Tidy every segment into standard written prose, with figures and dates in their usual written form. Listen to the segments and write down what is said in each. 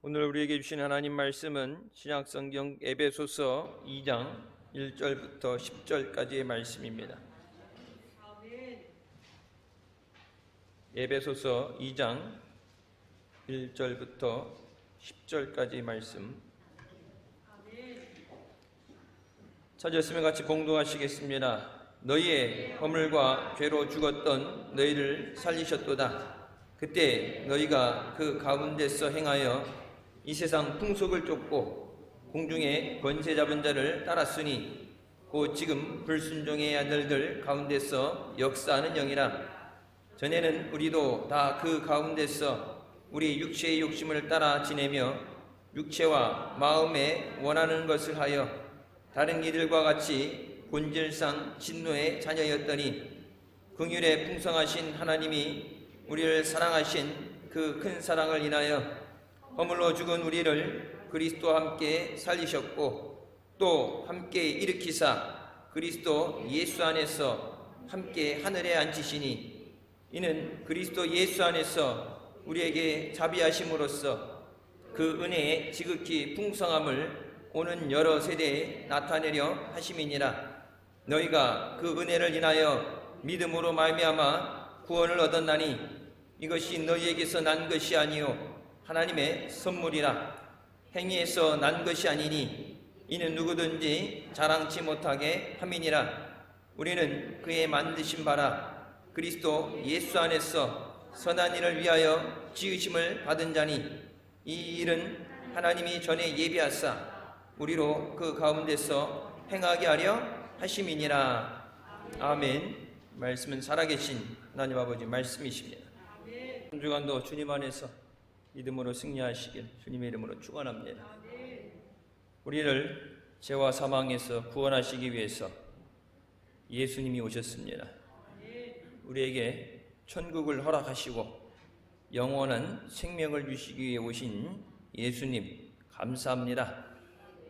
오늘 우리에게 주신 하나님 말씀은 신약성경 에베소서 2장 1절부터 10절까지의 말씀입니다. 에베소서 2장 1절부터 10절까지의 말씀 찾았으면 같이 봉독하시겠습니다. 너희의 허물과 죄로 죽었던 너희를 살리셨도다. 그때 너희가 그 가운데서 행하여 이 세상 풍속을 쫓고 공중의 권세 잡은 자를 따랐으니 곧 지금 불순종의 아들들 가운데서 역사하는 영이라. 전에는 우리도 다 그 가운데서 우리 육체의 욕심을 따라 지내며 육체와 마음에 원하는 것을 하여 다른 이들과 같이 본질상 진노의 자녀였더니 긍휼에 풍성하신 하나님이 우리를 사랑하신 그 큰 사랑을 인하여 허물로 죽은 우리를 그리스도와 함께 살리셨고 또 함께 일으키사 그리스도 예수 안에서 함께 하늘에 앉히시니 이는 그리스도 예수 안에서 우리에게 자비하심으로써 그 은혜의 지극히 풍성함을 오는 여러 세대에 나타내려 하심이니라. 너희가 그 은혜를 인하여 믿음으로 말미암아 구원을 얻었나니 이것이 너희에게서 난 것이 아니요 하나님의 선물이라. 행위에서 난 것이 아니니 이는 누구든지 자랑치 못하게 함이니라. 우리는 그의 만드신 바라 그리스도 예수 안에서 선한 일을 위하여 지으심을 받은 자니 이 일은 하나님이 전에 예비하사 우리로 그 가운데서 행하게 하려 하심이니라. 아멘. 말씀은 살아계신 하나님 아버지 말씀이십니다. 한 주간도 주님 안에서 믿음으로 승리하시길 주님의 이름으로 축원합니다. 우리를 죄와 사망에서 구원하시기 위해서 예수님이 오셨습니다. 우리에게 천국을 허락하시고 영원한 생명을 주시기 위해 오신 예수님 감사합니다.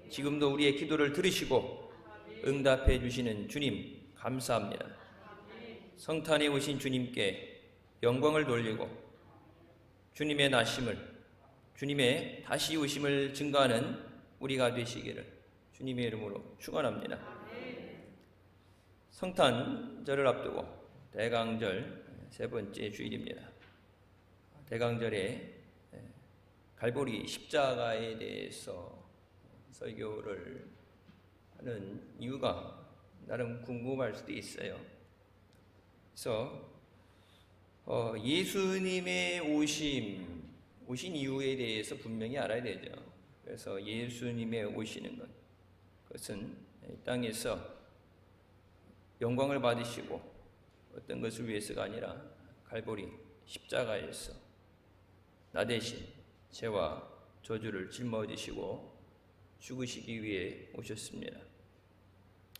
지금도 우리의 기도를 들으시고 응답해 주시는 주님 감사합니다. 성탄에 오신 주님께 영광을 돌리고 주님의 나심을, 주님의 다시 오심을 증거하는 우리가 되시기를 주님의 이름으로 축원합니다. 성탄절을 앞두고 대강절 세 번째 주일입니다. 대강절에 갈보리 십자가에 대해서 설교를 하는 이유가 나름 궁금할 수도 있어요. 그래서 예수님의 오신 이유에 대해서 분명히 알아야 되죠. 그래서 예수님의 오시는 것, 그것은 이 땅에서 영광을 받으시고 어떤 것을 위해서가 아니라 갈보리 십자가에서 나 대신 죄와 저주를 짊어지시고 죽으시기 위해 오셨습니다.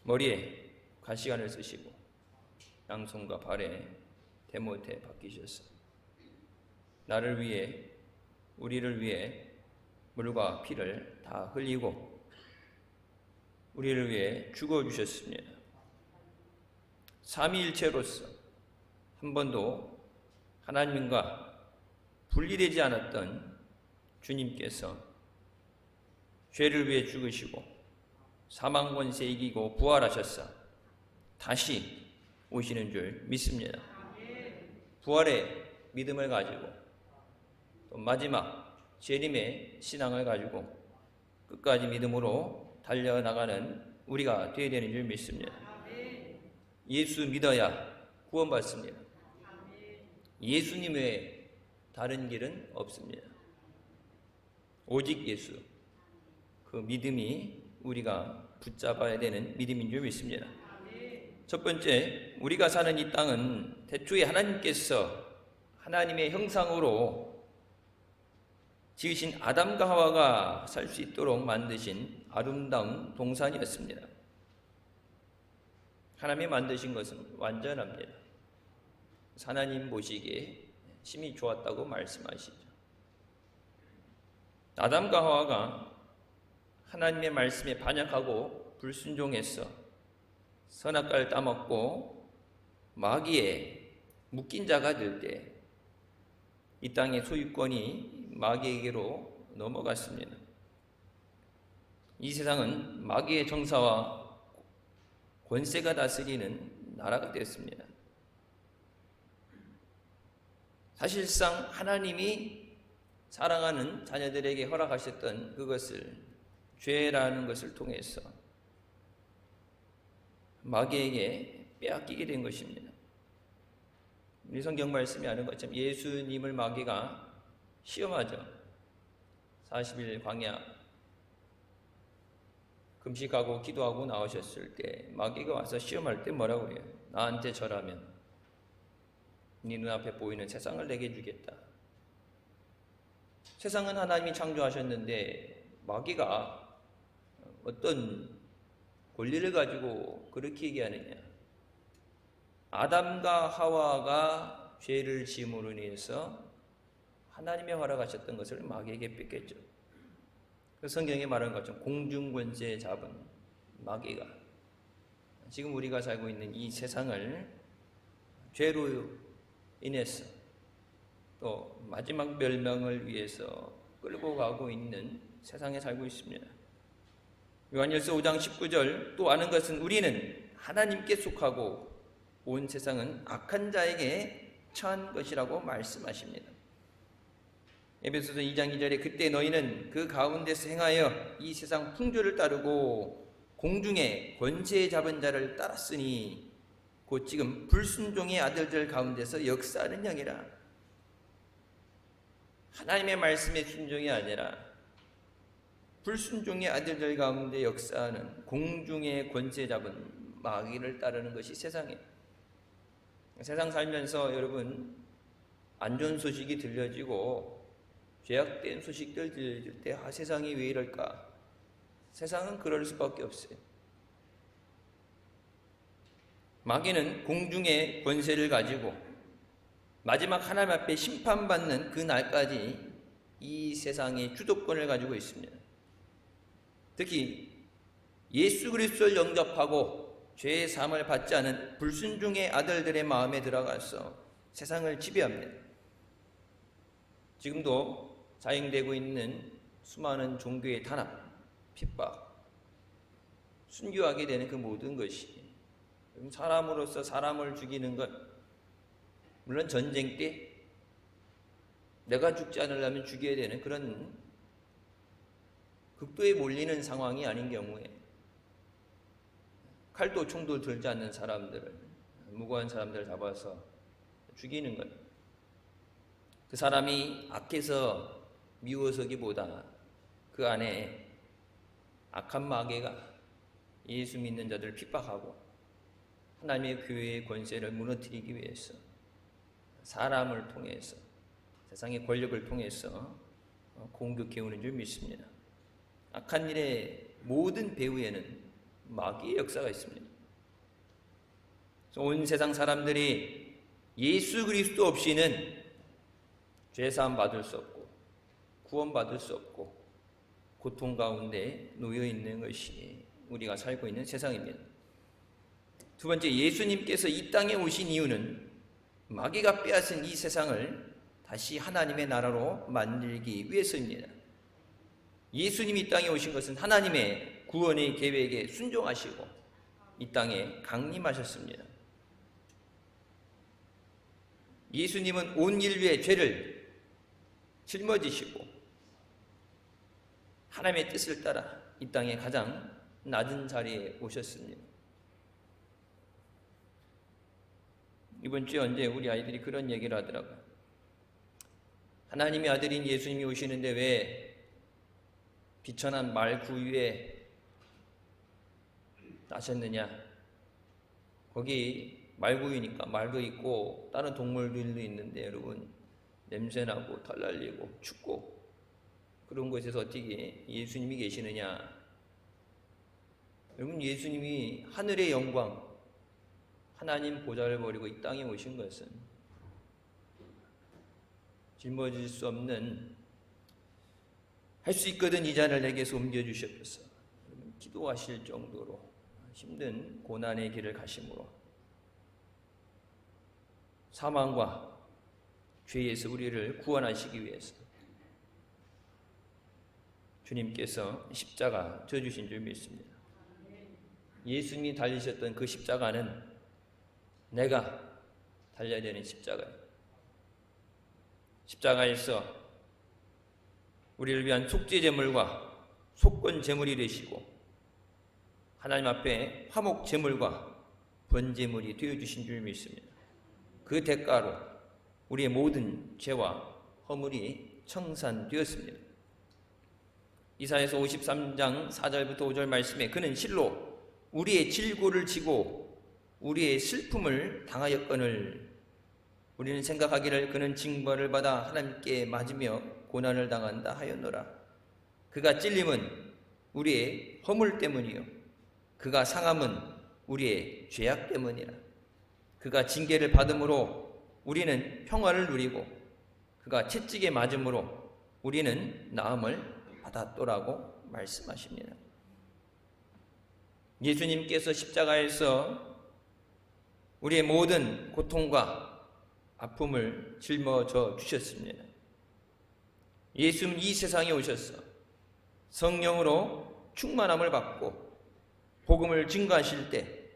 머리에 가시관을 쓰시고 양손과 발에 대못에 박히셨어요. 나를 위해, 우리를 위해 물과 피를 다 흘리고 우리를 위해 죽어주셨습니다. 삼위일체로서 한 번도 하나님과 분리되지 않았던 주님께서 죄를 위해 죽으시고 사망 권세 이기고 부활하셨사 다시 오시는 줄 믿습니다. 부활의 믿음을 가지고 또 마지막 재림의 신앙을 가지고 끝까지 믿음으로 달려나가는 우리가 되어야 되는 줄 믿습니다. 예수 믿어야 구원받습니다. 예수님 외에 다른 길은 없습니다. 오직 예수, 그 믿음이 우리가 붙잡아야 되는 믿음인 줄 믿습니다. 첫 번째, 우리가 사는 이 땅은 태초에 하나님께서 하나님의 형상으로 지으신 아담과 하와가 살 수 있도록 만드신 아름다운 동산이었습니다. 하나님이 만드신 것은 완전합니다. 하나님 보시기에 심히 좋았다고 말씀하시죠. 아담과 하와가 하나님의 말씀에 반역하고 불순종해서 선악과를 따먹고 마귀에 묶인 자가 될 때 이 땅의 소유권이 마귀에게로 넘어갔습니다. 이 세상은 마귀의 정사와 권세가 다스리는 나라가 되었습니다. 사실상 하나님이 사랑하는 자녀들에게 허락하셨던 그것을 죄라는 것을 통해서 마귀에게 빼앗기게 된 것입니다. 우리 성경 말씀이 하는 것처럼 예수님을 마귀가 시험하죠. 40일 광야 금식하고 기도하고 나오셨을 때 마귀가 와서 시험할 때 뭐라고 그래요? 나한테 절하면 네 눈앞에 보이는 세상을 내게 주겠다. 세상은 하나님이 창조하셨는데 마귀가 어떤 권리를 가지고 그렇게 얘기하느냐? 아담과 하와가 죄를 지음으로 인해서 하나님의 허락하셨던 것을 마귀에게 뺏겼죠. 그 성경에 말하는 것처럼 공중권세 잡은 마귀가 지금 우리가 살고 있는 이 세상을 죄로 인해서 또 마지막 멸망을 위해서 끌고 가고 있는 세상에 살고 있습니다. 요한일서 5장 19절 또 아는 것은 우리는 하나님께 속하고 온 세상은 악한 자에게 처한 것이라고 말씀하십니다. 에베소서 2장 2절에 그때 너희는 그 가운데서 행하여 이 세상 풍조를 따르고 공중의 권세 잡은 자를 따랐으니 곧 지금 불순종의 아들들 가운데서 역사하는 영이라. 하나님의 말씀에 순종이 아니라 불순종의 아들들 가운데 역사하는 공중의 권세 잡은 마귀를 따르는 것이 세상이에요. 세상 살면서 여러분 안 좋은 소식이 들려지고 죄악된 소식들 들릴 때 세상이 왜 이럴까? 세상은 그럴 수밖에 없어요. 마귀는 공중의 권세를 가지고 마지막 하나님 앞에 심판받는 그 날까지 이 세상의 주도권을 가지고 있습니다. 특히 예수 그리스도를 영접하고 죄의 사함을 받지 않은 불순종의 아들들의 마음에 들어가서 세상을 지배합니다. 지금도 자행되고 있는 수많은 종교의 탄압, 핍박, 순교하게 되는 그 모든 것이 사람으로서 사람을 죽이는 것, 물론 전쟁 때 내가 죽지 않으려면 죽여야 되는 그런 극도에 몰리는 상황이 아닌 경우에 칼도 총도 들지 않는 사람들을, 무고한 사람들을 잡아서 죽이는 것, 그 사람이 악해서 미워서기보다 그 안에 악한 마귀가 예수 믿는 자들을 핍박하고 하나님의 교회의 권세를 무너뜨리기 위해서 사람을 통해서 세상의 권력을 통해서 공격해오는 줄 믿습니다. 악한 일의 모든 배후에는 마귀의 역사가 있습니다. 온 세상 사람들이 예수 그리스도 없이는 죄사함 받을 수 없고 구원받을 수 없고 고통 가운데 놓여 있는 것이 우리가 살고 있는 세상입니다. 두 번째, 예수님께서 이 땅에 오신 이유는 마귀가 빼앗은 이 세상을 다시 하나님의 나라로 만들기 위해서입니다. 예수님이 이 땅에 오신 것은 하나님의 구원의 계획에 순종하시고 이 땅에 강림하셨습니다. 예수님은 온 인류의 죄를 짊어지시고 하나님의 뜻을 따라 이 땅에 가장 낮은 자리에 오셨습니다. 이번 주에 언제 우리 아이들이 그런 얘기를 하더라고요. 하나님의 아들인 예수님이 오시는데 왜 비천한 말구 위에 나셨느냐? 거기 말구이니까 말도 있고 다른 동물들도 있는데 여러분 냄새나고 털 날리고 춥고 그런 곳에서 어떻게 예수님이 계시느냐? 여러분 예수님이 하늘의 영광 하나님 보좌를 버리고 이 땅에 오신 것은 짊어질 수 없는 할 수 있거든 이 잔을 내게서 옮겨주시옵소서. 기도하실 정도로 힘든 고난의 길을 가심으로 사망과 죄에서 우리를 구원하시기 위해서 주님께서 십자가 져주신 줄 믿습니다. 예수님이 달리셨던 그 십자가는 내가 달려야 되는 십자가예요. 십자가에서 우리를 위한 속죄제물과 속건제물이 되시고 하나님 앞에 화목제물과 번제물이 되어주신 줄 믿습니다. 그 대가로 우리의 모든 죄와 허물이 청산되었습니다. 이사야서 53장 4절부터 5절 말씀에 그는 실로 우리의 질고를 지고 우리의 슬픔을 당하였거늘 우리는 생각하기를 그는 징벌을 받아 하나님께 맞으며 고난을 당한다 하였노라. 그가 찔림은 우리의 허물 때문이요 그가 상함은 우리의 죄악 때문이라. 그가 징계를 받음으로 우리는 평화를 누리고 그가 채찍에 맞음으로 우리는 나음을 받았더라고 말씀하십니다. 예수님께서 십자가에서 우리의 모든 고통과 아픔을 짊어져 주셨습니다. 예수는 이 세상에 오셔서 성령으로 충만함을 받고 복음을 증거하실 때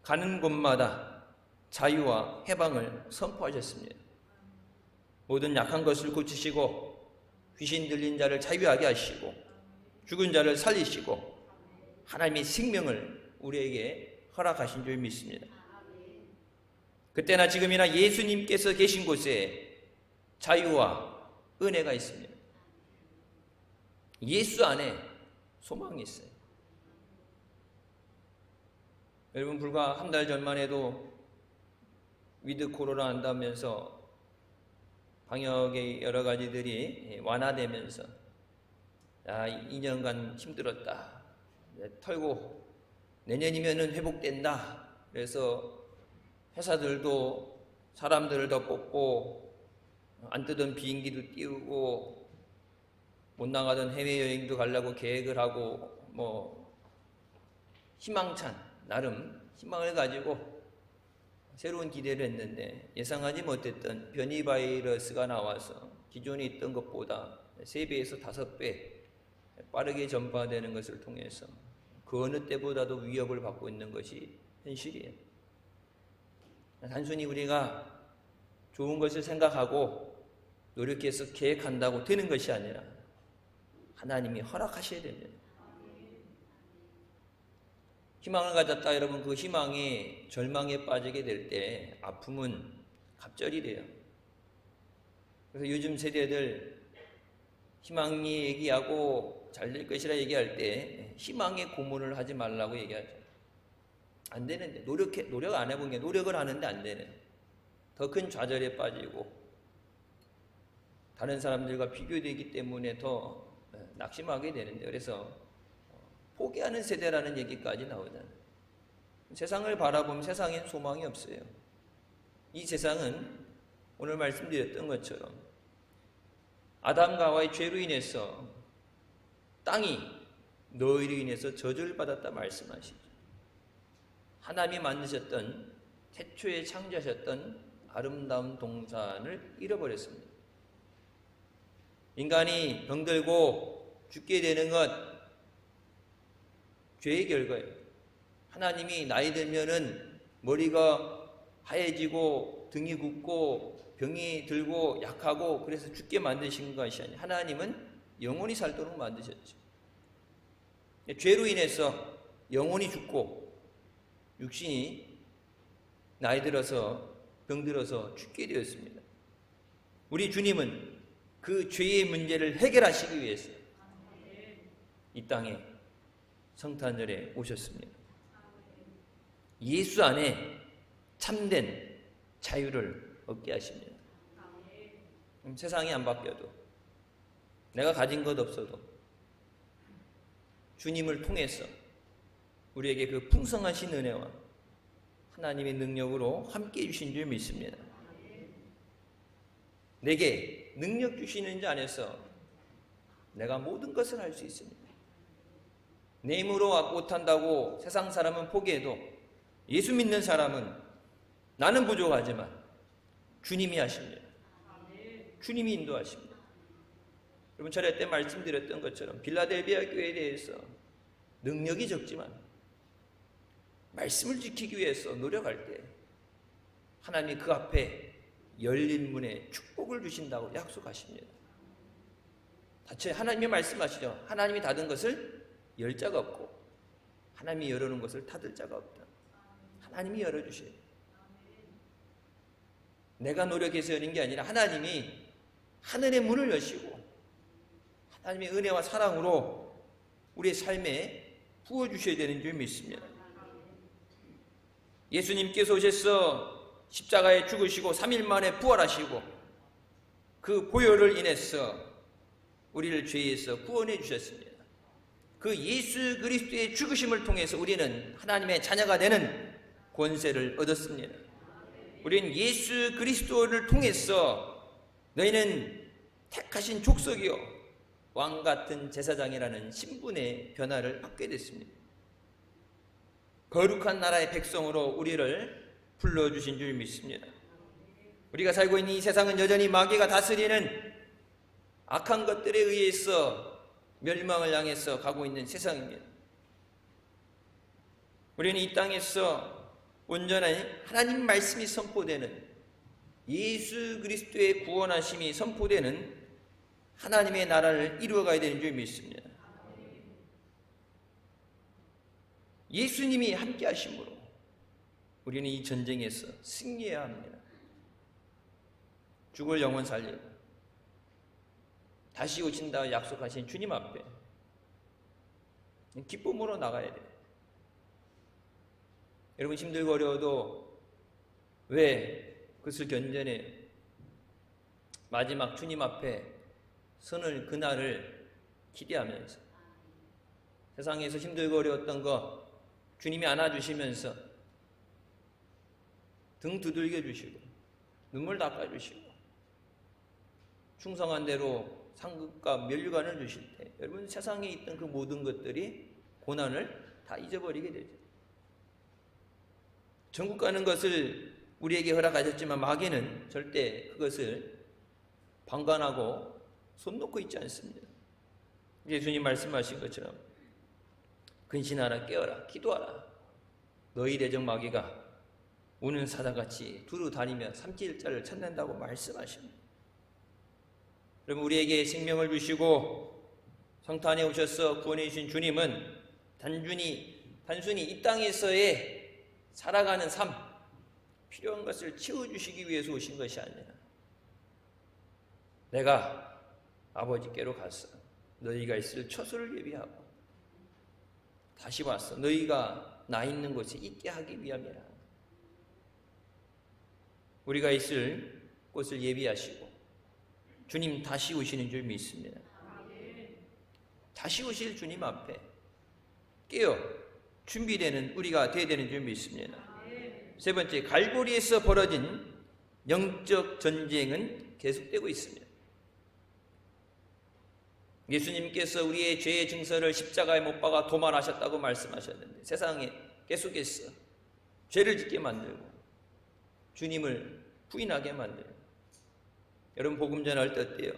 가는 곳마다 자유와 해방을 선포하셨습니다. 모든 약한 것을 고치시고 귀신 들린 자를 자유하게 하시고 죽은 자를 살리시고 하나님의 생명을 우리에게 허락하신 줄 믿습니다. 그때나 지금이나 예수님께서 계신 곳에 자유와 은혜가 있습니다. 예수 안에 소망이 있어요. 여러분, 불과 한 달 전만 해도 위드 코로나 한다면서 방역의 여러 가지들이 완화되면서 2년간 힘들었다, 털고 내년이면은 회복된다, 그래서 회사들도 사람들을 더 뽑고 안 뜨던 비행기도 띄우고 못 나가던 해외여행도 가려고 계획을 하고 희망찬 나름 희망을 가지고 새로운 기대를 했는데 예상하지 못했던 변이 바이러스가 나와서 기존에 있던 것보다 3배에서 5배 빠르게 전파되는 것을 통해서 그 어느 때보다도 위협을 받고 있는 것이 현실이에요. 단순히 우리가 좋은 것을 생각하고 노력해서 계획한다고 되는 것이 아니라 하나님이 허락하셔야 됩니다. 희망을 가졌다 여러분, 그 희망이 절망에 빠지게 될 때 아픔은 갑절이 돼요. 그래서 요즘 세대들 희망이 얘기하고 잘 될 것이라 얘기할 때 희망의 고문을 하지 말라고 얘기하죠. 안 되는데 노력 안 해본 게 노력을 하는데 안 되네. 더 큰 좌절에 빠지고 다른 사람들과 비교되기 때문에 더 낙심하게 되는데, 그래서 포기하는 세대라는 얘기까지 나오잖아요. 세상을 바라보면 세상엔 소망이 없어요. 이 세상은 오늘 말씀드렸던 것처럼 아담과 하와의 죄로 인해서 땅이 너희로 인해서 저주를 받았다 말씀하시죠. 하나님이 만드셨던 태초에 창조하셨던 아름다운 동산을 잃어버렸습니다. 인간이 병들고 죽게 되는 것 죄의 결과예요. 하나님이 나이 들면은 머리가 하얘지고 등이 굽고 병이 들고 약하고 그래서 죽게 만드신 것이 아니에요. 하나님은 영원히 살도록 만드셨죠. 죄로 인해서 영원히 죽고 육신이 나이 들어서 병들어서 죽게 되었습니다. 우리 주님은 그 죄의 문제를 해결하시기 위해서 이 땅에 성탄절에 오셨습니다. 예수 안에 참된 자유를 얻게 하십니다. 세상이 안 바뀌어도 내가 가진 것 없어도 주님을 통해서 우리에게 그 풍성하신 은혜와 하나님의 능력으로 함께 해주신 줄 믿습니다. 내게 능력 주시는 자 안에서 내가 모든 것을 할 수 있습니다. 내 힘으로 못한다고 세상 사람은 포기해도 예수 믿는 사람은 나는 부족하지만 주님이 하십니다. 주님이 인도하십니다. 여러분 저녁 때 말씀드렸던 것처럼 빌라델비아 교회에 대해서 능력이 적지만 말씀을 지키기 위해서 노력할 때 하나님이 그 앞에 열린 문에 축복을 주신다고 약속하십니다. 다시 하나님이 말씀하시죠. 하나님이 닫은 것을 열 자가 없고 하나님이 열어놓은 것을 닫을 자가 없다. 하나님이 열어주셔요. 내가 노력해서 여는 게 아니라 하나님이 하늘의 문을 여시고 하나님의 은혜와 사랑으로 우리의 삶에 부어주셔야 되는 줄 믿습니다. 예수님께서 오셔서 십자가에 죽으시고 3일 만에 부활하시고 그 보혈을 인해서 우리를 죄에서 구원해 주셨습니다. 그 예수 그리스도의 죽으심을 통해서 우리는 하나님의 자녀가 되는 권세를 얻었습니다. 우리는 예수 그리스도를 통해서 너희는 택하신 족속이요 왕같은 제사장이라는 신분의 변화를 받게 됐습니다. 거룩한 나라의 백성으로 우리를 불러주신 줄 믿습니다. 우리가 살고 있는 이 세상은 여전히 마귀가 다스리는 악한 것들에 의해서 멸망을 향해서 가고 있는 세상입니다. 우리는 이 땅에서 온전한 하나님 말씀이 선포되는 예수 그리스도의 구원하심이 선포되는 하나님의 나라를 이루어가야 되는 줄 믿습니다. 예수님이 함께 하심으로 우리는 이 전쟁에서 승리해야 합니다. 죽을 영혼 살리고 다시 오신다 약속하신 주님 앞에 기쁨으로 나가야 돼요. 여러분 힘들고 어려워도 왜 그것을 견뎌내요? 마지막 주님 앞에 서는 그날을 기대하면서 세상에서 힘들고 어려웠던 거 주님이 안아주시면서 등 두들겨 주시고 눈물 닦아주시고 충성한 대로 상급과 면류관을 주실 때 여러분 세상에 있던 그 모든 것들이 고난을 다 잊어버리게 되죠. 천국 가는 것을 우리에게 허락하셨지만 마귀는 절대 그것을 방관하고 손 놓고 있지 않습니다. 예수님 말씀하신 것처럼 근신하라 깨어라 기도하라 너희 대적 마귀가 우는 사자같이 두루 다니며 삼킬자를 찾는다고 말씀하십니다. 여러분 우리에게 생명을 주시고 성탄에 오셔서 구원해 주신 주님은 단순히 이 땅에서의 살아가는 삶 필요한 것을 채워주시기 위해서 오신 것이 아니라 내가 아버지께로 가서 너희가 있을 처소를 예비하고 다시 와서 너희가 나 있는 곳에 있게 하기 위함이라. 우리가 있을 곳을 예비하시고 주님 다시 오시는 줄 믿습니다. 다시 오실 주님 앞에 깨어 준비되는 우리가 되어야 되는 줄 믿습니다. 세 번째, 갈보리에서 벌어진 영적 전쟁은 계속되고 있습니다. 예수님께서 우리의 죄의 증서를 십자가에 못 박아 도말하셨다고 말씀하셨는데 세상에 계속해서 죄를 짓게 만들고 주님을 부인하게 만들고 여러분 복음 전할 때 어때요?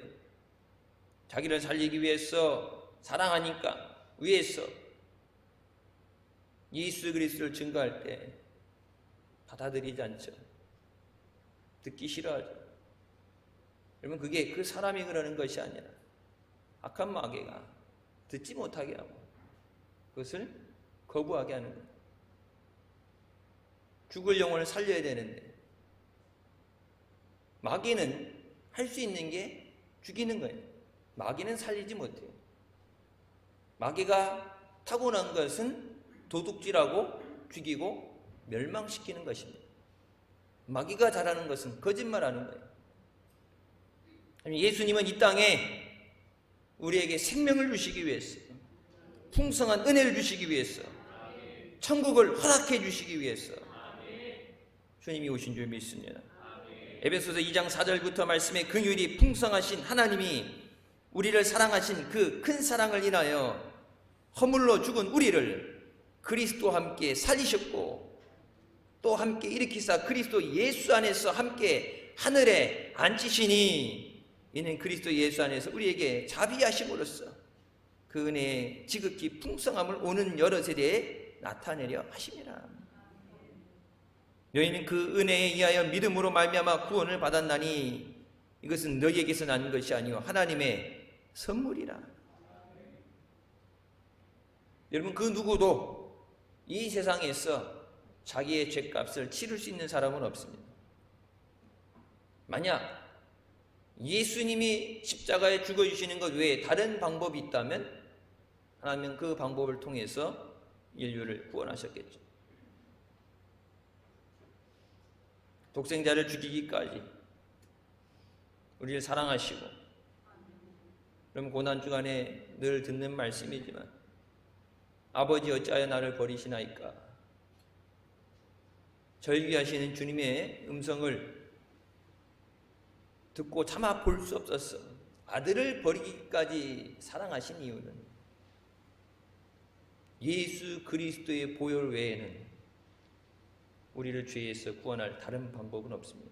자기를 살리기 위해서 사랑하니까 위해서 예수 그리스도를 증거할 때 받아들이지 않죠. 듣기 싫어하죠. 여러분 그게 그 사람이 그러는 것이 아니라 악한 마귀가 듣지 못하게 하고 그것을 거부하게 하는 거예요. 죽을 영혼을 살려야 되는데 마귀는 할 수 있는 게 죽이는 거예요. 마귀는 살리지 못해요. 마귀가 타고난 것은 도둑질하고 죽이고 멸망시키는 것입니다. 마귀가 잘하는 것은 거짓말하는 거예요. 예수님은 이 땅에 우리에게 생명을 주시기 위해서 풍성한 은혜를 주시기 위해서 천국을 허락해 주시기 위해서 주님이 오신 줄 믿습니다. 에베소서 2장 4절부터 말씀에 긍휼이 풍성하신 하나님이 우리를 사랑하신 그 큰 사랑을 인하여 허물로 죽은 우리를 그리스도와 함께 살리셨고 또 함께 일으키사 그리스도 예수 안에서 함께 하늘에 앉히시니 이는 그리스도 예수 안에서 우리에게 자비하심으로써 그 은혜의 지극히 풍성함을 오는 여러 세대에 나타내려 하심이라. 너희는 그 은혜에 의하여 믿음으로 말미암아 구원을 받았나니 이것은 너희에게서 난 것이 아니요 하나님의 선물이라. 여러분, 그 누구도 이 세상에서 자기의 죄값을 치를 수 있는 사람은 없습니다. 만약 예수님이 십자가에 죽어주시는 것 외에 다른 방법이 있다면 하나님은 그 방법을 통해서 인류를 구원하셨겠죠. 독생자를 죽이기까지 우리를 사랑하시고, 그럼 고난주간에 늘 듣는 말씀이지만 아버지 어찌하여 나를 버리시나이까, 절규하시는 주님의 음성을 듣고 참아 볼 수 없었어. 아들을 버리기까지 사랑하신 이유는 예수 그리스도의 보혈 외에는 우리를 죄에서 구원할 다른 방법은 없습니다.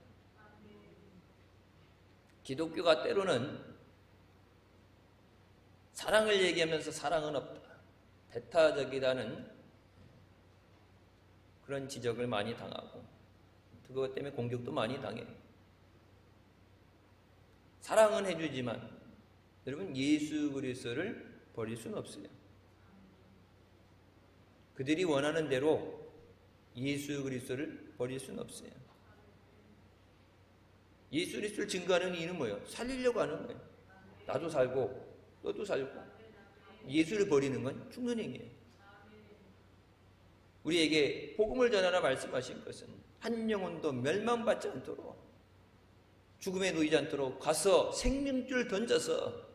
기독교가 때로는 사랑을 얘기하면서 사랑은 없다, 배타적이라는 그런 지적을 많이 당하고 그것 때문에 공격도 많이 당해요. 사랑은 해주지만 여러분, 예수 그리스도를 버릴 수는 없어요. 그들이 원하는 대로 예수 그리스도를 버릴 수는 없어요. 예수 그리스도를 증거하는 이유는 뭐예요? 살리려고 하는 거예요. 나도 살고 너도 살고. 예수를 버리는 건 죽는 행위예요. 우리에게 복음을 전하라 말씀하신 것은 한 영혼도 멸망받지 않도록, 죽음에 놓이지 않도록 가서 생명줄 던져서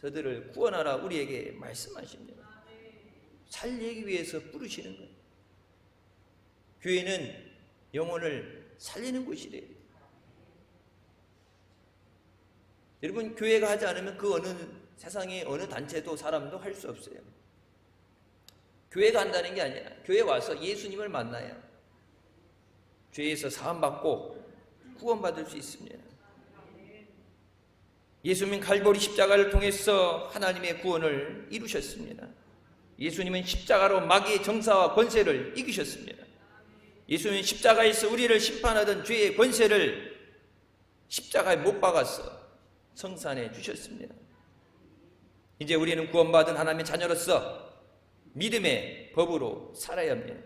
저들을 구원하라 우리에게 말씀하십니다. 살리기 위해서 부르시는 거예요. 교회는 영혼을 살리는 곳이래요. 여러분, 교회가 하지 않으면 그 어느 세상의 어느 단체도 사람도 할 수 없어요. 교회가 한다는 게 아니라 교회 와서 예수님을 만나야 죄에서 사함받고 구원받을 수 있습니다. 예수님은 갈보리 십자가를 통해서 하나님의 구원을 이루셨습니다. 예수님은 십자가로 마귀의 정사와 권세를 이기셨습니다. 예수님은 십자가에서 우리를 심판하던 죄의 권세를 십자가에 못 박아서 성산해 주셨습니다. 이제 우리는 구원받은 하나님의 자녀로서 믿음의 법으로 살아야 합니다.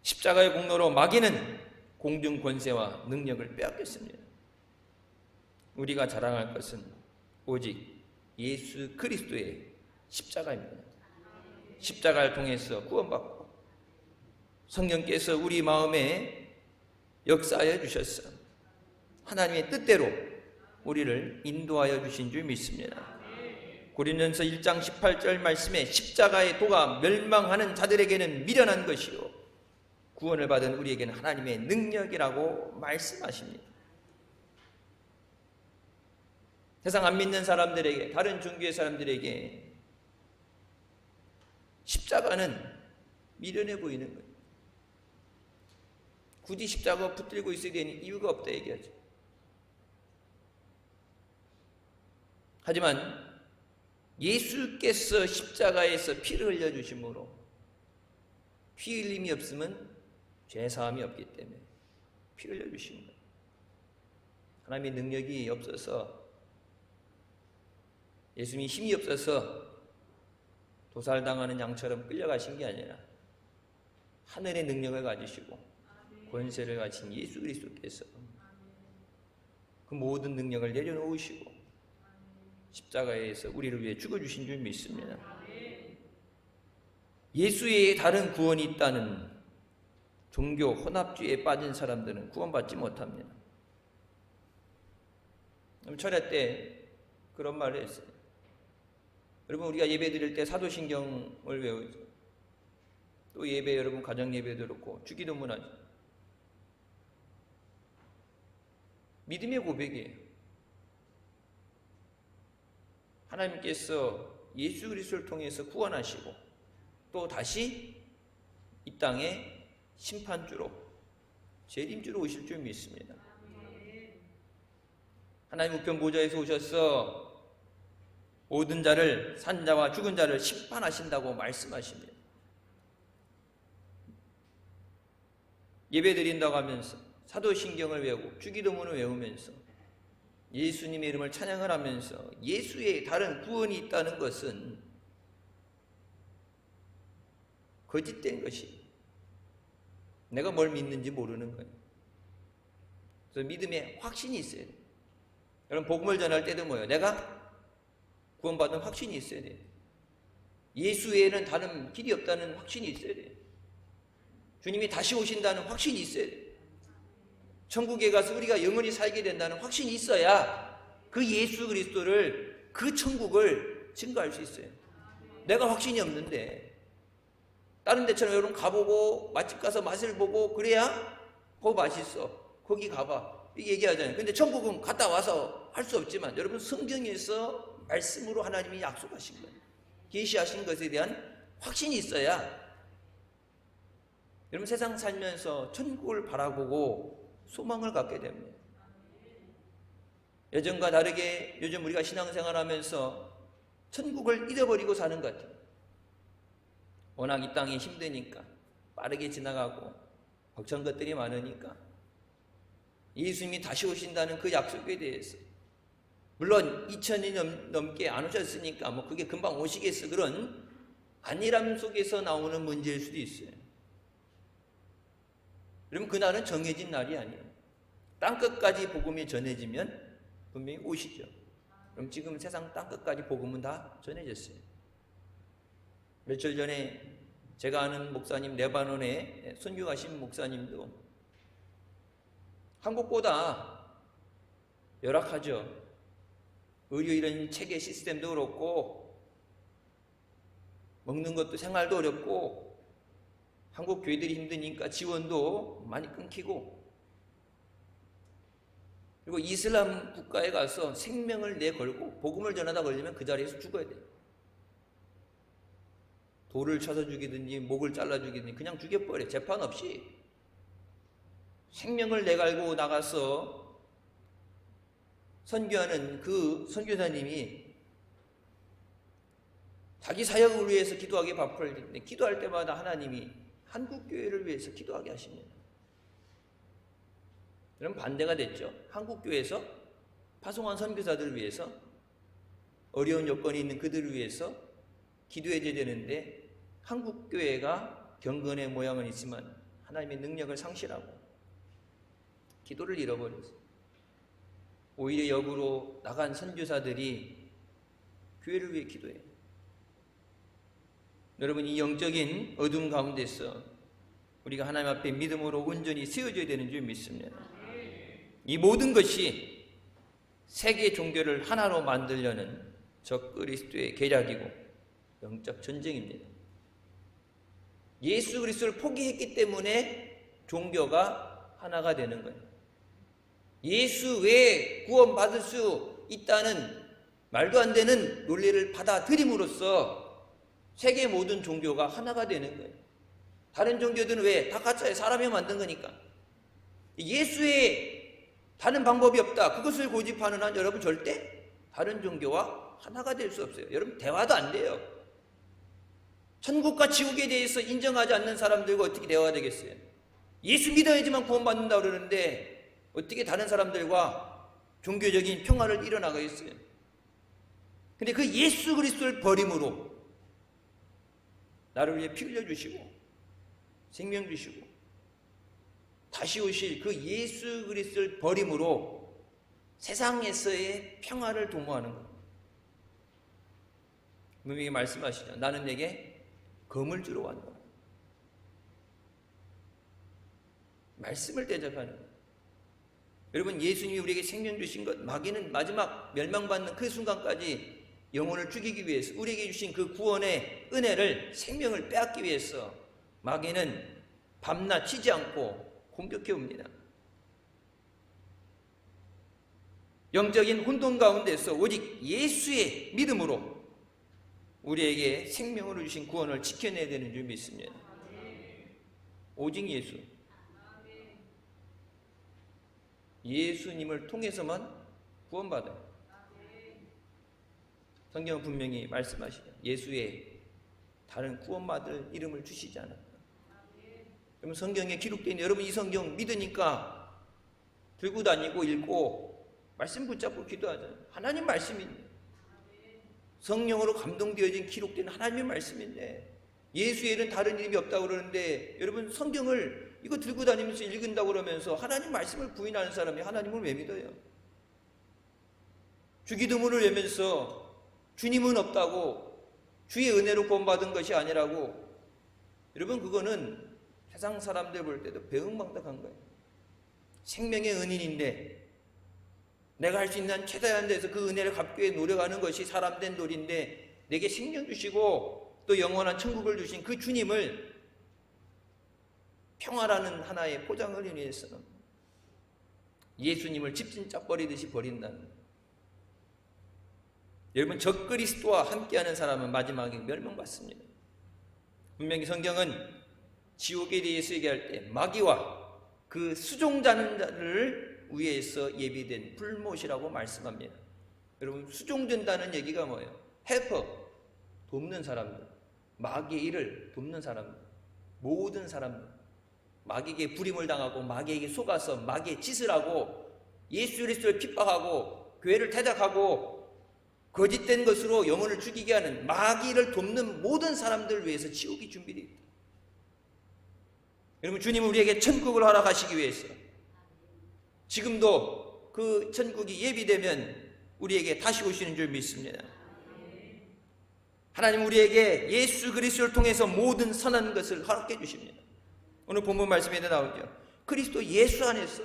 십자가의 공로로 마귀는 공중 권세와 능력을 빼앗겼습니다. 우리가 자랑할 것은 오직 예수 그리스도의 십자가입니다. 십자가를 통해서 구원받고 성령께서 우리 마음에 역사하여 주셨어. 하나님의 뜻대로 우리를 인도하여 주신 줄 믿습니다. 고린도전서 1장 18절 말씀에 십자가의 도가 멸망하는 자들에게는 미련한 것이요 구원을 받은 우리에게는 하나님의 능력이라고 말씀하십니다. 세상 안 믿는 사람들에게, 다른 종교의 사람들에게 십자가는 미련해 보이는 거예요. 굳이 십자가 붙들고 있어야 되는 이유가 없다 얘기하죠. 하지만 예수께서 십자가에서 피를 흘려주심으로 피 흘림이 없으면 죄사함이 없기 때문에 피 흘려주신 거예요. 하나님의 능력이 없어서, 예수님이 힘이 없어서 도살당하는 양처럼 끌려가신 게 아니라 하늘의 능력을 가지시고 권세를 가진 예수 그리스도께서 그 모든 능력을 내려놓으시고 십자가에서 우리를 위해 죽어주신 줄 믿습니다. 예수 외에 다른 구원이 있다는 종교 혼합주의에 빠진 사람들은 구원받지 못합니다. 철야 때 그런 말을 했어요. 여러분, 우리가 예배 드릴 때 사도신경을 외우죠. 또 예배, 여러분 가정 예배도 그렇고 주기도문 하죠. 믿음의 고백이에요. 하나님께서 예수 그리스도를 통해서 구원하시고 또 다시 이 땅에 심판주로, 재림주로 오실 줄 믿습니다. 하나님 우편 보좌에서 오셔서 모든 자를, 산 자와 죽은 자를 심판하신다고 말씀하십니다. 예배 드린다고 하면서 사도신경을 외우고 주기도문을 외우면서 예수님의 이름을 찬양을 하면서 예수의 다른 구원이 있다는 것은 거짓된 것이, 내가 뭘 믿는지 모르는 거예요. 그래서 믿음에 확신이 있어야 돼요. 여러분, 복음을 전할 때도 뭐예요? 내가 구원받은 확신이 있어야 돼요. 예수 외에는 다른 길이 없다는 확신이 있어야 돼요. 주님이 다시 오신다는 확신이 있어야 돼요. 천국에 가서 우리가 영원히 살게 된다는 확신이 있어야 그 예수 그리스도를, 그 천국을 증거할 수 있어요. 내가 확신이 없는데 다른 데처럼 여러분 가보고 맛집 가서 맛을 보고 그래야 거기 맛있어, 거기 가봐, 이렇게 얘기하잖아요. 근데 천국은 갔다 와서 할 수 없지만 여러분, 성경에서 말씀으로 하나님이 약속하신 거예요. 계시하신 것에 대한 확신이 있어야 여러분 세상 살면서 천국을 바라보고 소망을 갖게 됩니다. 예전과 다르게 요즘 우리가 신앙생활하면서 천국을 잃어버리고 사는 것 같아요. 워낙 이 땅이 힘드니까, 빠르게 지나가고 걱정 것들이 많으니까 예수님이 다시 오신다는 그 약속에 대해서, 물론 2000년이 넘게 안 오셨으니까 뭐 그게 금방 오시겠어, 그런 안일함 속에서 나오는 문제일 수도 있어요. 그러면 그날은 정해진 날이 아니에요. 땅끝까지 복음이 전해지면 분명히 오시죠. 그럼 지금 세상 땅끝까지 복음은 다 전해졌어요. 며칠 전에 제가 아는 목사님, 레바논에 선교 가신 목사님도 한국보다 열악하죠. 의료 이런 체계 시스템도 그렇고 먹는 것도 생활도 어렵고 한국 교회들이 힘드니까 지원도 많이 끊기고, 그리고 이슬람 국가에 가서 생명을 내걸고 복음을 전하다 걸리면 그 자리에서 죽어야 돼요. 돌을 쳐서 죽이든지 목을 잘라 죽이든지 그냥 죽여버려. 재판 없이 생명을 내걸고 나가서 선교하는 그 선교사님이 자기 사역을 위해서 기도하기에 바쁠 텐데 기도할 때마다 하나님이 한국교회를 위해서 기도하게 하십니다. 그럼 반대가 됐죠. 한국교회에서 파송한 선교사들을 위해서, 어려운 여건이 있는 그들을 위해서 기도해줘야 되는데 한국교회가 경건의 모양은 있지만 하나님의 능력을 상실하고 기도를 잃어버렸어요. 오히려 역으로 나간 선교사들이 교회를 위해 기도해요. 여러분, 이 영적인 어둠 가운데서 우리가 하나님 앞에 믿음으로 온전히 세워져야 되는 줄 믿습니다. 이 모든 것이 세계 종교를 하나로 만들려는 적 그리스도의 계략이고 영적 전쟁입니다. 예수 그리스도를 포기했기 때문에 종교가 하나가 되는 거예요. 예수 외에 구원받을 수 있다는 말도 안 되는 논리를 받아들임으로써 세계 모든 종교가 하나가 되는 거예요. 다른 종교들은 왜? 다 가짜예요. 사람이 만든 거니까. 예수의 다른 방법이 없다, 그것을 고집하는 한 여러분 절대 다른 종교와 하나가 될 수 없어요. 여러분, 대화도 안 돼요. 천국과 지옥에 대해서 인정하지 않는 사람들과 어떻게 대화가 되겠어요? 예수 믿어야지만 구원받는다고 그러는데 어떻게 다른 사람들과 종교적인 평화를 이뤄나가겠어요? 근데 그 예수 그리스도를 버림으로 나를 위해 피 흘려주시고 생명 주시고 다시 오실 그 예수 그리스도를 버림으로 세상에서의 평화를 도모하는 것. 분명히 말씀하시죠. 나는 내게 검을 주러 왔노라. 말씀을 대적하는 것. 여러분, 예수님이 우리에게 생명 주신 것, 마귀는 마지막 멸망받는 그 순간까지 영혼을 죽이기 위해서 우리에게 주신 그 구원의 은혜를, 생명을 빼앗기 위해서 마귀는 밤낮 쉬지 않고 공격해 옵니다. 영적인 혼돈 가운데서 오직 예수의 믿음으로 우리에게 생명으로 주신 구원을 지켜내야 되는 줄 믿습니다. 오직 예수님을 통해서만 구원받아요. 성경은 분명히 말씀하시죠. 예수의 다른 구원받을 이름을 주시지 않았다. 여러분 성경에 기록된 여러분 이 성경 믿으니까 들고 다니고 읽고 말씀 붙잡고 기도하잖아요. 하나님 말씀인데 성령으로 감동되어진 기록된 하나님의 말씀인데 예수 외에는 다른 이름이 없다고 그러는데 여러분 성경을 이거 들고 다니면서 읽는다고 그러면서 하나님 말씀을 부인하는 사람이 하나님을 왜 믿어요? 주기도문을 외면서 주님은 없다고 주의 은혜로 구원받은 것이 아니라고 여러분 그거는 세상 사람들 볼 때도 배은망덕한 거예요. 생명의 은인인데 내가 할 수 있는 최대한 데서 그 은혜를 갚기 위해 노력하는 것이 사람된 도리인데 내게 생명 주시고 또 영원한 천국을 주신 그 주님을 평화라는 하나의 포장을 위해서는 예수님을 집진짝 버리듯이 버린다는 거예요. 여러분 적그리스도와 함께하는 사람은 마지막에 멸망받습니다. 분명히 성경은 지옥에 대해서 얘기할 때 마귀와 그 수종자는 자를 위해서 예비된 불못이라고 말씀합니다. 여러분 수종된다는 얘기가 뭐예요? 헬퍼, 돕는 사람들, 마귀의 일을 돕는 사람들, 모든 사람들, 마귀에게 불임을 당하고 마귀에게 속아서 마귀의 짓을 하고 예수 그리스도를 핍박하고 교회를 퇴작하고 거짓된 것으로 영혼을 죽이게 하는 마귀를 돕는 모든 사람들을 위해서 지옥이 준비되어 있다. 여러분 주님은 우리에게 천국을 허락하시기 위해서 지금도 그 천국이 예비되면 우리에게 다시 오시는 줄 믿습니다. 하나님 우리에게 예수 그리스도를 통해서 모든 선한 것을 허락해 주십니다. 오늘 본문 말씀에도 나오죠. 그리스도 예수 안에서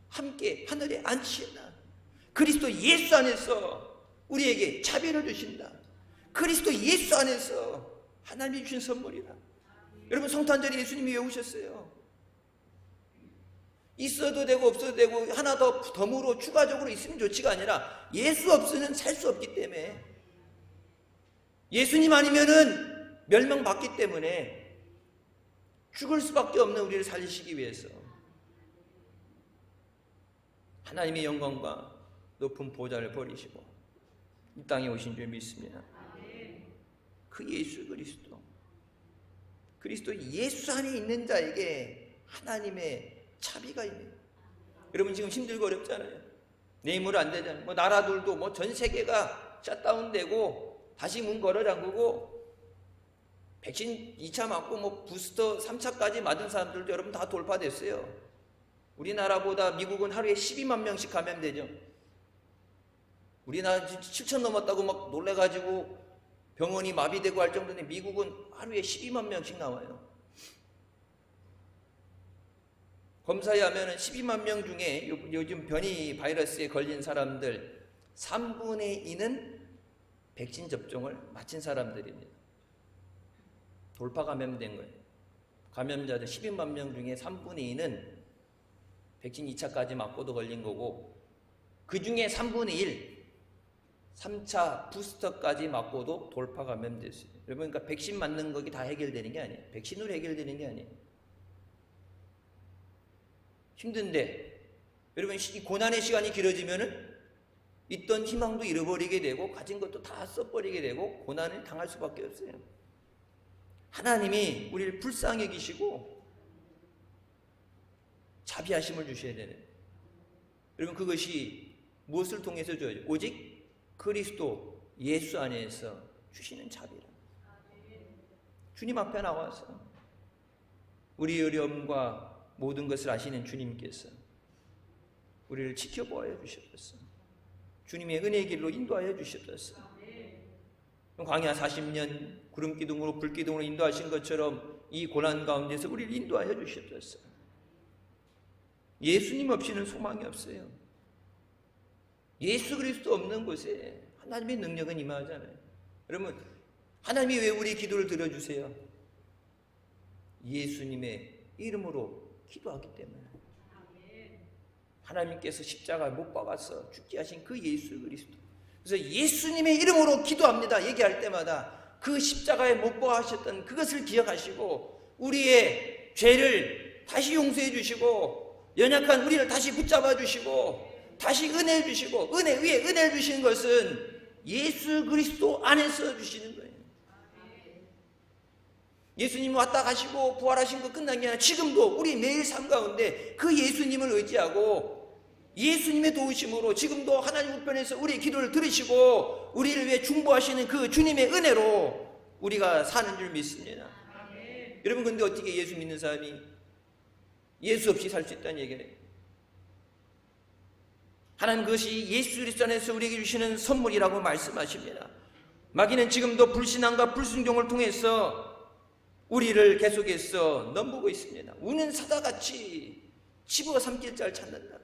함께 하늘에 앉히신다. 그리스도 예수 안에서 우리에게 자비를 주신다. 그리스도 예수 안에서 하나님이 주신 선물이다. 여러분 성탄절에 예수님이 왜 오셨어요? 있어도 되고 없어도 되고 하나 더 덤으로 추가적으로 있으면 좋지가 아니라 예수 없이는 살 수 없기 때문에 예수님 아니면은 멸망받기 때문에 죽을 수밖에 없는 우리를 살리시기 위해서 하나님의 영광과 높은 보좌를 버리시고 이 땅에 오신 줄 믿습니다. 그 예수 그리스도 예수 안에 있는 자에게 하나님의 자비가 있네요. 여러분 지금 힘들고 어렵잖아요. 내 힘으로 안 되잖아요. 뭐 나라들도 뭐 전 세계가 셧다운되고 다시 문 걸어 잠그고 백신 2차 맞고 뭐 부스터 3차까지 맞은 사람들도 여러분 다 돌파됐어요. 우리나라보다 미국은 하루에 12만 명씩 감염되죠. 우리나라 7천 넘었다고 막 놀래가지고 병원이 마비되고 할 정도인데 미국은 하루에 12만 명씩 나와요. 검사에 하면은 12만 명 중에 요즘 변이 바이러스에 걸린 사람들 3분의 2는 백신 접종을 마친 사람들입니다. 돌파 감염된 거예요. 감염자들 12만 명 중에 3분의 2는 백신 2차까지 맞고도 걸린 거고 그 중에 3분의 1 3차 부스터까지 맞고도 돌파 감염됐어요. 여러분 그러니까 백신 맞는 거기 다 해결되는 게 아니에요. 백신으로 해결되는 게 아니에요. 힘든데 여러분 이 고난의 시간이 길어지면은 있던 희망도 잃어버리게 되고 가진 것도 다 써버리게 되고 고난을 당할 수밖에 없어요. 하나님이 우리를 불쌍히 여기시고 자비하심을 주셔야 되는. 여러분 그것이 무엇을 통해서 줘요? 오직 그리스도 예수 안에서 주시는 자비라. 주님 앞에 나와서 우리 어려움과 모든 것을 아시는 주님께서 우리를 지켜보아야 주셨어. 주님의 은혜의 길로 인도하여 주셨어. 광야 40년 구름기둥으로 불기둥으로 인도하신 것처럼 이 고난 가운데서 우리를 인도하여 주셨어. 예수님 없이는 소망이 없어요. 예수 그리스도 없는 곳에 하나님의 능력은 임하잖아요. 여러분 하나님이 왜 우리 기도를 들어주세요? 예수님의 이름으로 기도하기 때문에. 하나님께서 십자가에 못 박아서 죽게 하신 그 예수 그리스도. 그래서 예수님의 이름으로 기도합니다. 얘기할 때마다 그 십자가에 못 박아셨던 그것을 기억하시고 우리의 죄를 다시 용서해 주시고 연약한 우리를 다시 붙잡아 주시고 다시 은혜를 주시고 은혜 위에 은혜를 주시는 것은 예수 그리스도 안에서 주시는 거예요. 예수님 왔다 가시고 부활하신 거 끝난 게 아니라 지금도 우리 매일 삶 가운데 그 예수님을 의지하고 예수님의 도우심으로 지금도 하나님 우편에서 우리의 기도를 들으시고 우리를 위해 중보하시는 그 주님의 은혜로 우리가 사는 줄 믿습니다. 여러분, 근데 어떻게 예수 믿는 사람이 예수 없이 살 수 있다는 얘기예요? 하나님 그것이 예수 그리스도 안에서 우리에게 주시는 선물이라고 말씀하십니다. 마귀는 지금도 불신앙과 불순종을 통해서 우리를 계속해서 넘보고 있습니다. 우는 사자같이 집어삼킬 자를 찾는다.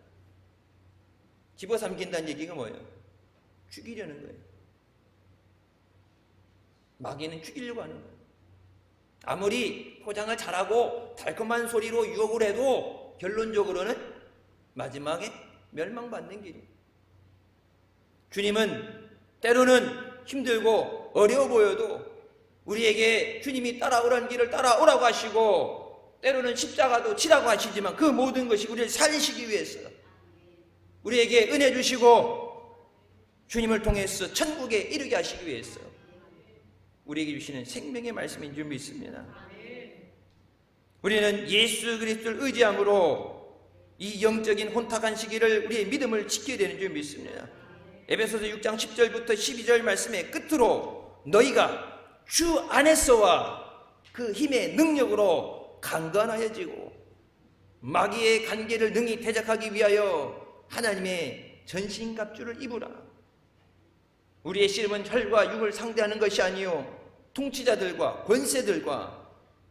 집어삼킨다는 얘기가 뭐예요? 죽이려는 거예요. 마귀는 죽이려고 하는 거예요. 아무리 포장을 잘하고 달콤한 소리로 유혹을 해도 결론적으로는 마지막에 멸망받는 길이에요. 주님은 때로는 힘들고 어려워 보여도 우리에게 주님이 따라오라는 길을 따라오라고 하시고 때로는 십자가도 치라고 하시지만 그 모든 것이 우리를 살리시기 위해서 우리에게 은혜 주시고 주님을 통해서 천국에 이르게 하시기 위해서 우리에게 주시는 생명의 말씀인 줄 믿습니다. 우리는 예수 그리스도를 의지함으로 이 영적인 혼탁한 시기를 우리의 믿음을 지켜야 되는 줄 믿습니다. 에베소서 6장 10절부터 12절 말씀의 끝으로 너희가 주 안에서와 그 힘의 능력으로 강건하여지고 마귀의 관계를 능히 대적하기 위하여 하나님의 전신갑주를 입으라. 우리의 씨름은 혈과 육을 상대하는 것이 아니요 통치자들과 권세들과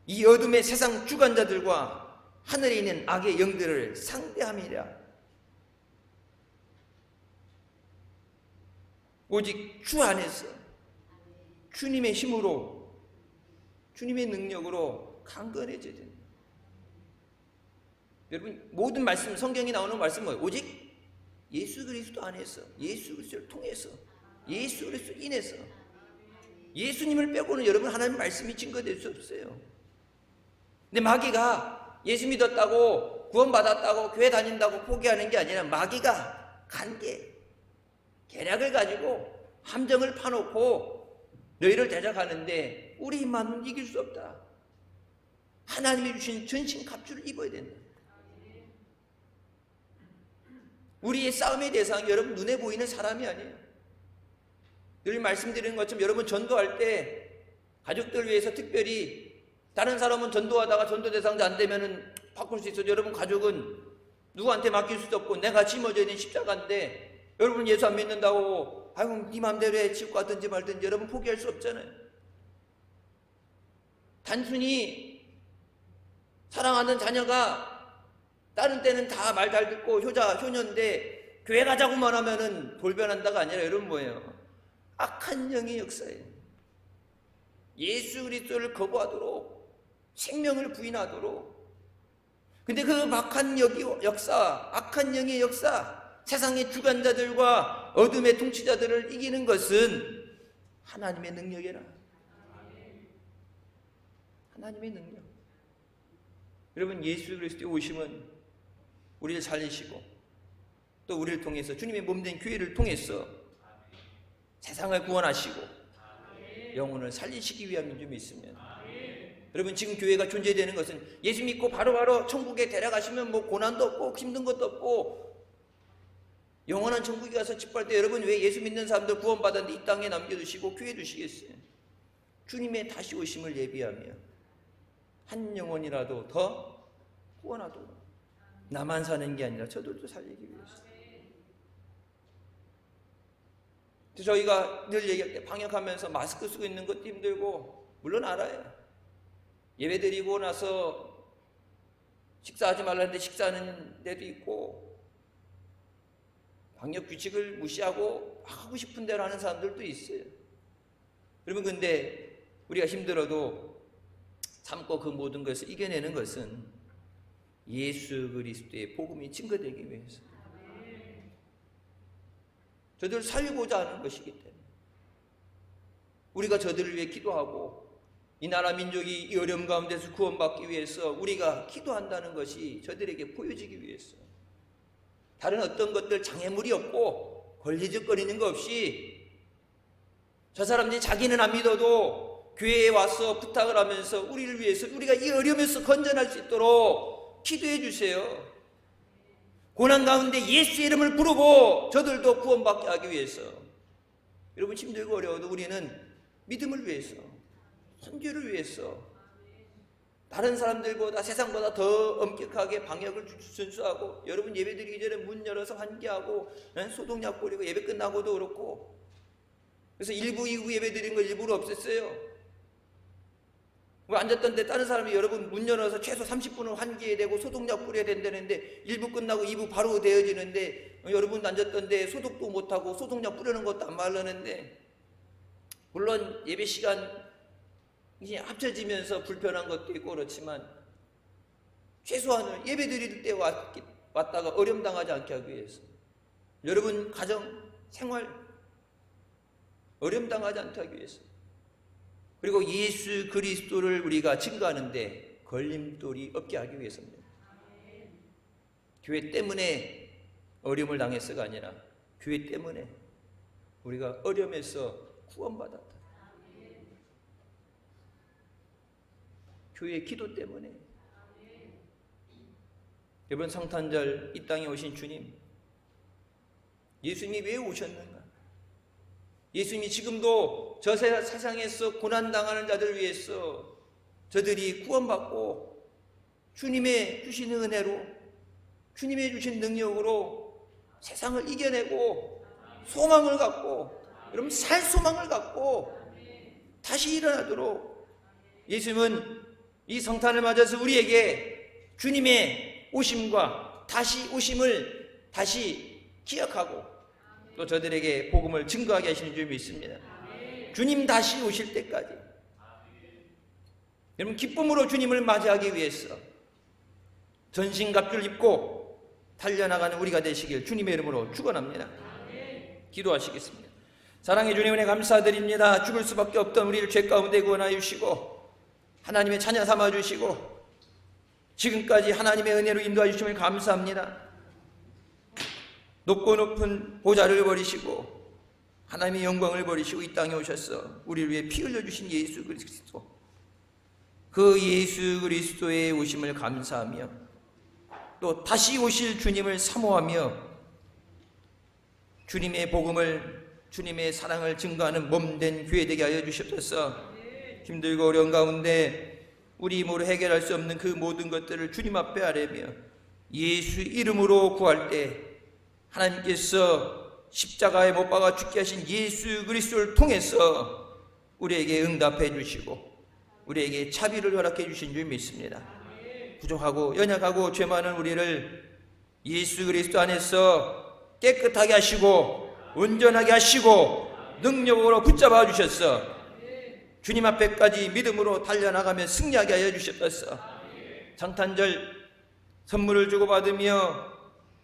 이 어둠의 세상 주관자들과 하늘에 있는 악의 영들을 상대함이라. 오직 주 안에서 주님의 힘으로 주님의 능력으로 강건해져야 됩니다. 여러분, 모든 말씀, 성경에 나오는 말씀은 뭐예요? 오직 예수 그리스도 안에서, 예수 그리스도를 통해서, 예수 그리스도 인해서. 예수님을 빼고는 여러분 하나님 말씀이 증거될 수 없어요. 근데 마귀가 예수 믿었다고 구원받았다고 교회 다닌다고 포기하는 게 아니라 마귀가 계략을 가지고 함정을 파놓고 너희를 대적하는데 우리 힘만은 이길 수 없다. 하나님이 주신 전신 갑주를 입어야 된다. 우리의 싸움의 대상이 여러분 눈에 보이는 사람이 아니에요. 늘 말씀드리는 것처럼 여러분 전도할 때 가족들 위해서 특별히 다른 사람은 전도하다가 전도 대상자 안 되면은 바꿀 수 있어도 여러분 가족은 누구한테 맡길 수도 없고 내가 짊어져야 되는 십자가인데 여러분 예수 안 믿는다고 아이고 네 맘대로 해 지옥 가든지 말든지 여러분 포기할 수 없잖아요. 단순히 사랑하는 자녀가 다른 때는 다 말 잘 듣고 효녀인데 교회 가자고만 하면은 돌변한다가 아니라 여러분 뭐예요? 악한 영의 역사예요. 예수 그리스도를 거부하도록 생명을 부인하도록. 근데 그 악한 역사, 악한 영의 역사, 세상의 주관자들과 어둠의 통치자들을 이기는 것은 하나님의 능력이라. 하나님의 능력. 여러분, 예수 그리스도의 오심은 우리를 살리시고 또 우리를 통해서 주님의 몸된 교회를 통해서 세상을 구원하시고 영혼을 살리시기 위함인 줄 믿습니다. 여러분, 지금 교회가 존재되는 것은 예수 믿고 바로바로 천국에 데려가시면 뭐 고난도 없고 힘든 것도 없고 영원한 천국에 가서 집할 때 여러분 왜 예수 믿는 사람들 구원받았는데 이 땅에 남겨두시고 교회 두시겠어요? 주님의 다시 오심을 예비하며 한 영혼이라도 더 구원하도록 나만 사는 게 아니라 저들도 살리기 위해서. 저희가 늘 얘기할 때 방역하면서 마스크 쓰고 있는 것도 힘들고 물론 알아요. 예배 드리고 나서 식사하지 말라는데 식사하는 데도 있고 방역 규칙을 무시하고 하고 싶은 대로 하는 사람들도 있어요. 여러분, 근데 우리가 힘들어도 참고 그 모든 것을 이겨내는 것은 예수 그리스도의 복음이 증거되기 위해서 저들을 살리고자 하는 것이기 때문에 우리가 저들을 위해 기도하고 이 나라 민족이 이 어려움 가운데서 구원받기 위해서 우리가 기도한다는 것이 저들에게 보여지기 위해서 다른 어떤 것들 장애물이 없고 걸리적거리는 거 없이 저 사람들이 자기는 안 믿어도 교회에 와서 부탁을 하면서 우리를 위해서 우리가 이 어려움에서 건져날 수 있도록 기도해 주세요. 고난 가운데 예수 이름을 부르고 저들도 구원받게 하기 위해서. 여러분 힘들고 어려워도 우리는 믿음을 위해서, 선교를 위해서, 다른 사람들보다 세상보다 더 엄격하게 방역을 준수하고, 여러분 예배드리기 전에 문 열어서 환기하고 소독약 뿌리고, 예배 끝나고도 그렇고. 그래서 1부 2부 예배드린 거 일부러 없앴어요. 앉았던 데 다른 사람이 여러분 문 열어서 최소 30분을 환기해야 되고 소독약 뿌려야 된다는데 1부 끝나고 2부 바로 되어지는데, 여러분 앉았던 데 소독도 못하고 소독약 뿌리는 것도 안 말르는데, 물론 예배 시간 이제 합쳐지면서 불편한 것도 있고 그렇지만 최소한은 예배 드릴 때 왔다가 어려움 당하지 않게 하기 위해서, 여러분 가정 생활 어려움 당하지 않게 하기 위해서, 그리고 예수 그리스도를 우리가 증거하는데 걸림돌이 없게 하기 위해서입니다. 교회 때문에 어려움을 당했어가 아니라 교회 때문에 우리가 어려움에서 구원받았다. 교회의 기도 때문에. 이번 성탄절 이 땅에 오신 주님, 예수님이 왜 오셨는가? 예수님이 지금도 저 세상에서 고난당하는 자들 위해서 저들이 구원받고 주님의 주시는 은혜로, 주님의 주신 능력으로 세상을 이겨내고 소망을 갖고, 여러분 살 소망을 갖고 다시 일어나도록 예수님은 이 성탄을 맞아서 우리에게 주님의 오심과 다시 오심을 다시 기억하고 또 저들에게 복음을 증거하게 하시는 줄 믿습니다. 주님 다시 오실 때까지 여러분 기쁨으로 주님을 맞이하기 위해서 전신갑주를 입고 달려나가는 우리가 되시길 주님의 이름으로 축원합니다. 기도하시겠습니다. 사랑의 주님 은혜 감사드립니다. 죽을 수밖에 없던 우리를 죄 가운데 구원하여 주시고 하나님의 자녀 삼아 주시고 지금까지 하나님의 은혜로 인도하여 주심을 감사합니다. 높고 높은 보좌를 버리시고 하나님의 영광을 버리시고 이 땅에 오셔서 우리를 위해 피 흘려주신 예수 그리스도, 그 예수 그리스도의 오심을 감사하며 또 다시 오실 주님을 사모하며 주님의 복음을, 주님의 사랑을 증거하는 몸된 교회 되게 하여 주시옵소서. 힘들고 어려운 가운데 우리 힘으로 해결할 수 없는 그 모든 것들을 주님 앞에 아뢰며 예수 이름으로 구할 때 하나님께서 십자가에 못 박아 죽게 하신 예수 그리스도를 통해서 우리에게 응답해 주시고 우리에게 자비를 허락해 주신 줄 믿습니다. 부족하고 연약하고 죄 많은 우리를 예수 그리스도 안에서 깨끗하게 하시고 온전하게 하시고 능력으로 붙잡아 주셨어 주님 앞에까지 믿음으로 달려나가며 승리하게 하여 주셨어. 성탄절 선물을 주고받으며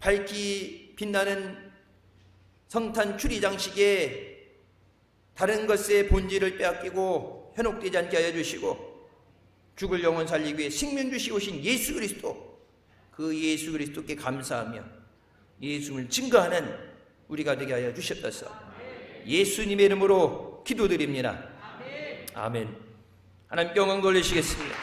밝기 빛나는 성탄 추리 장식에 다른 것의 본질을 빼앗기고 현혹되지 않게 하여 주시고 죽을 영혼 살리기 위해 생명 주시고 오신 예수 그리스도, 그 예수 그리스도께 감사하며 예수를 증거하는 우리가 되게 하여 주셨소서. 예수님의 이름으로 기도드립니다. 아멘. 하나님께 영광 돌리시겠습니다.